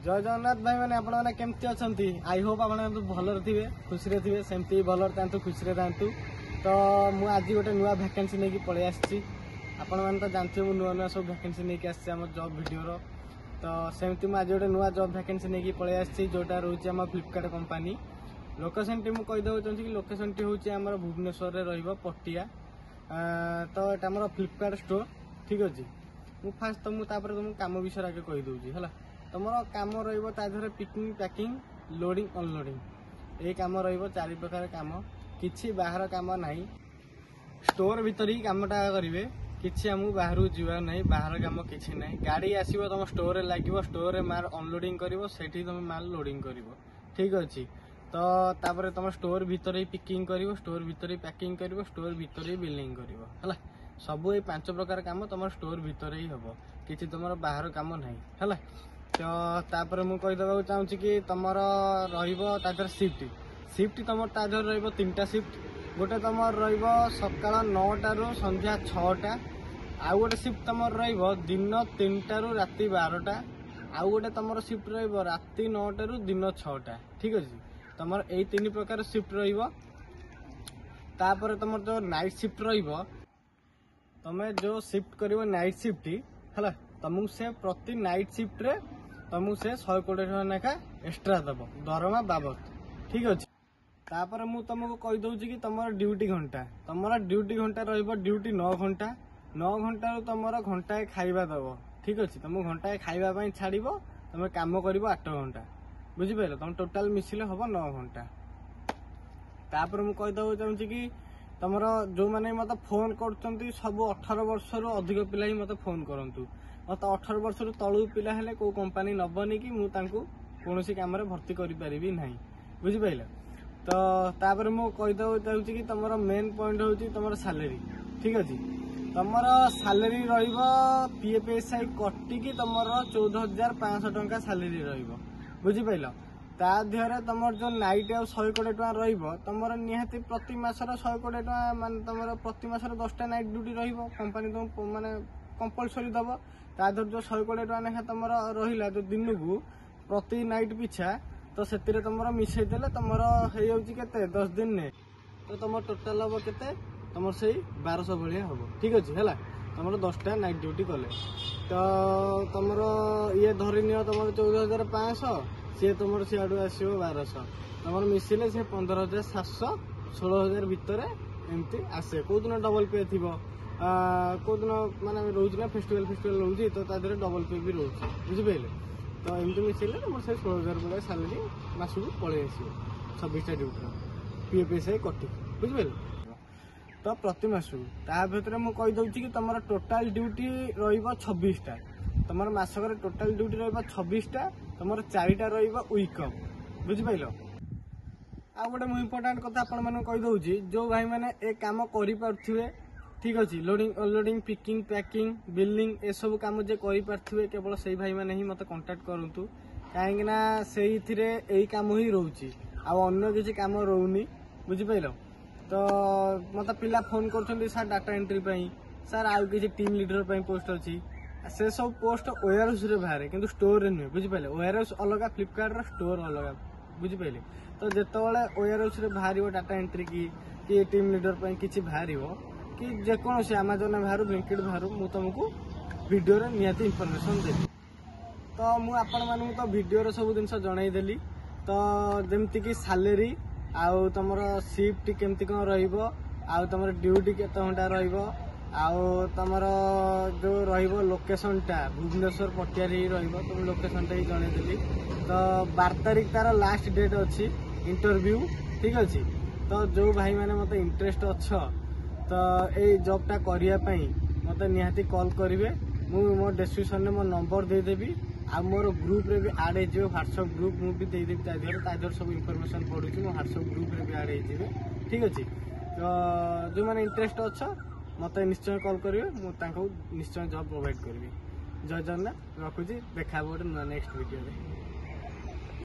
जय जगन्नाथ भाई मैंने आपण मैंने केमती अच्छा आई होप आप भलर थे खुशी थे सेमती भलर था खुशी था तो मुझे आज गोटे नुआ भैकेंसी नहीं पलि आसी आपण मैंने तो जानते हो नुआ नुआ सब भैकेंसी नहीं आसी आम जॉब वीडियो तो सेमती मुझे आज गोटे नुआ जॉब भैकेंसी नहीं पलि आसी जोटा रोचे आम फ्लिपकार्ट कंपनी लोकेशन टी मुझे चाहूँगी कि लोकेशन टी हूँ आम भुवनेश्वर पटिया तो ये आम फ्लिपकार्ट स्टोर ठीक अच्छे मुझे फास्ट तुमको तुमको कम विषय आगे कहीदे है तुम कम रही पिकिंग पैकिंग लोडिंग अनलोडिंग ये कम चारि प्रकार कम किसी बाहर कम ना स्टोर भीतर ही कमटा करेंगे किसी आमको बाहर जीवार ना बाहर कम किसी ना गाड़ी आसो तुम स्टोर लगे स्टोर माल अनलोडिंग कर तुम माल लोडिंग कर ठीक अच्छे तो तापर तुम स्टोर भीतर ही पिकिंग कर स्टोर भीतर ही पैकिंग कर स्टोर भीतर ही बिलिंग कर सब ये 5 प्रकार कम तुम स्टोर भीतर ही हम कि तुम बाहर कम ना है तो तापर मुझे कहीदेवा चाहूँगी कि तुम रही सिफ्ट सिफ्ट तुम तादर रा सिफ्ट गोटे तुम रका 9टा रू संध्या 6टा आउ गोटे सिफ्ट तुम दिन 3टा रू राति 12टा आउ गोटे तुम सिफ्ट राति 9टा रू दिन 6टा ठीक अच्छे तुम यही 3 प्रकार सिफ्ट तापर तुम जो नाइट सिफ्ट तुम्हें जो शिफ्ट कर नाइट शिफ्ट है तुमको से प्रति नाइट शिफ्ट रे तुमको से 120 टका लेखा एक्सट्रा दब दरमा बाबद ठीक अच्छे तापर मु तुमको कहीदे कि तुम ड्यूटी घंटा ड्यूटी 9 घंटा 9 घंटा तुम घंटाए खाइबा दब ठीक अच्छे तुमको घंटाए खाइबा छाड़ तुम कम कर 8 घंटा बुझिपार तुम टोटाल मिसिले हम 9 घंटा तापर मु कहीदे चाहूँगी कि तुम जो मैंने मत फोन कर सब 18 वर्ष रु अधिक पिला ही मत फोन करूँ मत 18 वर्ष रु तलू पिला हेले को कंपनी नबनी कि मुझे कौन कम भर्ती करी ना बुझिपार तो तापर मु कहीदे चाहूँगी कि तुम मेन पॉइंट हूँ तुम सालेरी ठीक अच्छे तुम सालेरी पीएफएसआई कटिकी तुम 14,500 टंका सालेरी रुझिपार ता देहरे तुम जो नाइट आ 120 टका तुम निहाती प्रति मासर 120 टका मान तुम प्रति मासर 10टा नाइट ड्यूटी कंपनी तुम माने कंपलसरी दब ता देहर जो 120 टका लेखा तुम रहा जो दिन को प्रति नाइट पिछा तो से तुम मिसई देले तुम होते 10 दिन ने तो तुम टोटाल हम के तुम से 1200 भाया हम ठीक अच्छे है तुम 10टा नाइट ड्यूटी कले तो तुम ये धरी नि तुम 14,500 सी तुम सियाड़ू आसो 1200 तुम मिसिले से 15,700 16,000 भितर एमती आसे कौ दिन डबल पे थी कौ दिन माने रोज ना फेस्टिवल रोचे तो तादर डबल पे भी रोचे बुझिपारे तो एमती मिसिले तुम से 16,000 भाई सालेरी मासक पलि आसो 26टा ड्यूटी पीएफएसआई कटी बुझिपारे तो प्रति मासक ता भर मुझे कहीदे कि तुम टोटाल ड्यूटी र26टा तुम मासक टोटाल ड्यूटी र26टा तुम 4टा वीक बुझिपार आ गोटे मुझे इम्पोर्टाट कथा आपण कहीदे जो भाई मैंने ए काम करें ठीक अच्छे loading unloading picking packing billing ए सब कम जे करें केवल से भाई मैंने ही मत कंटाक्ट करूँ कहीं से यही कम ही रोचे आन्न किसी कम रोनी बुझिपार तो मत पिला फोन कर सर डाटा एंट्री सर आउ किसी टीम लीडर पोस्ट अच्छी से सब पोस्ट वेयर हाउस रे बाहर कि स्टोर रे नुहे बुझिपारे वेयर हाउस अलग फ्लिपकार्ट स्टोर अलग बुझिपारे तो जितेबाला वेयर हाउस रे बाहर डाटा एंट्री कि टीम लीडर किसी बाहर कि जेकोसी आमाजन बाहर ब्लिंकिट बाहर मुझे तुमको वीडियो रे निहाती इनफॉरमेशन देवी तो मुझे आपण मानू तो वीडियो सब जिन जनईदेली तो जमती कि सालेरी आउ तुम शिफ्ट केमती कौन रुम ड्यूटी केते घंटा आउ तुम जो रोकेशन टा भुवनेश्वर पटिया ही तुम लोकेशन टा ही जनईदेली तो 12 तारिख तार लास्ट डेट अच्छी इंटरव्यू ठीक अच्छे तो जो भाई मैंने मत इंटरेस्ट अच्छा तो ये जॉबटा करने मत निहाती कॉल करेंगे मुझे मो डिस्क्रिप्शन में मो नंबर देदेवी आ मोर ग्रुप रे भी आड हो व्हाट्सएप ग्रुप मुझे देदेवी तादर सब इनफॉरमेशन पड़ू मो व्हाट्सएप ग्रुप रे भी आड हो ठीक अच्छे तो जो मैंने इंटरेस्ट अच्छा मत निश्चय कॉल करेंगे मुझे निश्चय जॉब प्रोवाइड करी जय जगन्नाथ रखुची देखा गोटे नेक्स्ट वीडियो।